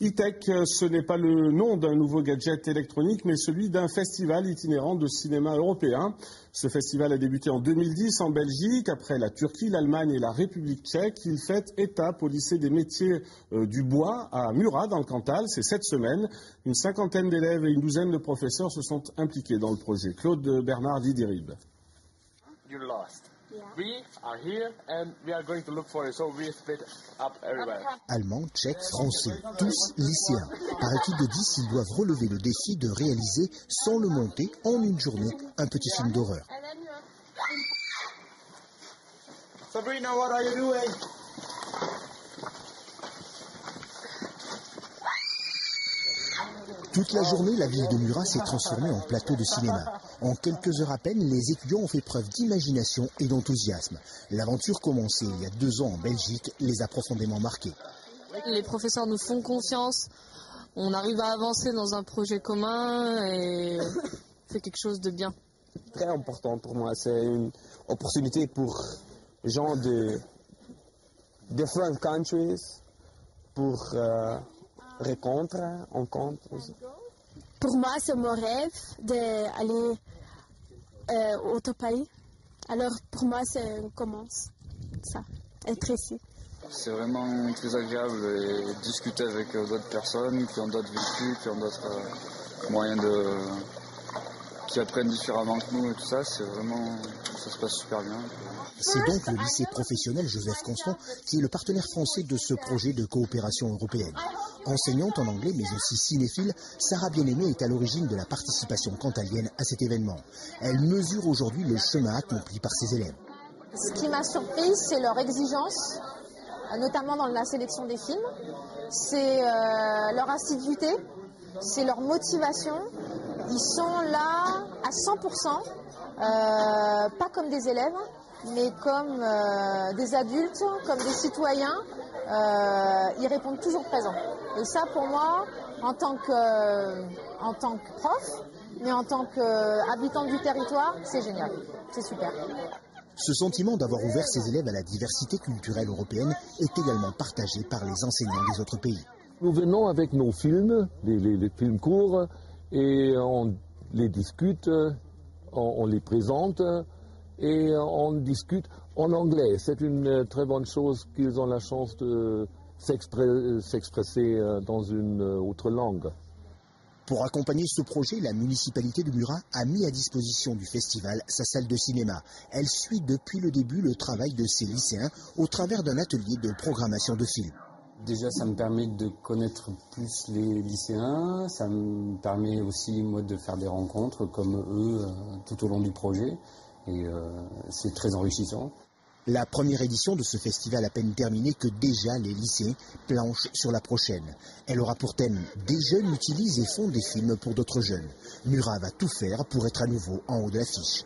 E-Tech, ce n'est pas le nom d'un nouveau gadget électronique, mais celui d'un festival itinérant de cinéma européen. Ce festival a débuté en 2010 en Belgique, après la Turquie, l'Allemagne et la République tchèque. Il fait étape au lycée des métiers du bois à Murat, dans le Cantal. C'est cette semaine. Une cinquantaine d'élèves et une douzaine de professeurs se sont impliqués dans le projet. Claude Bernard Didirib. You lost. We are here and we are going to look for it, so we split up everywhere. Allemands, tchèques, français, tous lycéens. Par équipe de 10, ils doivent relever le défi de réaliser, sans le monter, en une journée, un petit film d'horreur. Sabrina, what are you doing? Toute la journée, la ville de Murat s'est transformée en plateau de cinéma. En quelques heures à peine, les étudiants ont fait preuve d'imagination et d'enthousiasme. L'aventure commencée il y a 2 ans en Belgique les a profondément marqués. Les professeurs nous font confiance, on arrive à avancer dans un projet commun et c'est quelque chose de bien. Très important pour moi, c'est une opportunité pour les gens de different countries pour rencontres. Pour moi, c'est mon rêve d'aller au autre pays. Alors, pour moi, c'est commence ça, être ici. C'est vraiment très agréable de discuter avec d'autres personnes qui ont d'autres vécus, qui ont d'autres moyens qui apprennent différemment que nous et tout ça. C'est vraiment, ça se passe super bien. C'est donc le lycée professionnel Joseph Constant qui est le partenaire français de ce projet de coopération européenne. Enseignante en anglais mais aussi cinéphile, Sarah Bien-Aimée est à l'origine de la participation cantalienne à cet événement. Elle mesure aujourd'hui le chemin accompli par ses élèves. Ce qui m'a surprise, c'est leur exigence, notamment dans la sélection des films. C'est leur assiduité, c'est leur motivation. Ils sont là à 100%, pas comme des élèves, mais comme des adultes, comme des citoyens. Ils répondent toujours présents. Et ça, pour moi, en tant que prof, mais en tant qu'habitant du territoire, c'est génial. C'est super. Ce sentiment d'avoir ouvert ses élèves à la diversité culturelle européenne est également partagé par les enseignants des autres pays. Nous venons avec nos films, les films courts, et on les discute, on les présente et on discute en anglais. C'est une très bonne chose qu'ils ont la chance de s'exprimer dans une autre langue. Pour accompagner ce projet, la municipalité de Murat a mis à disposition du festival sa salle de cinéma. Elle suit depuis le début le travail de ses lycéens au travers d'un atelier de programmation de films. Déjà, ça me permet de connaître plus les lycéens, ça me permet aussi, moi, de faire des rencontres comme eux tout au long du projet, et c'est très enrichissant. La première édition de ce festival à peine terminée que déjà les lycéens planchent sur la prochaine. Elle aura pour thème « Des jeunes utilisent et font des films pour d'autres jeunes ». Murat va tout faire pour être à nouveau en haut de l'affiche.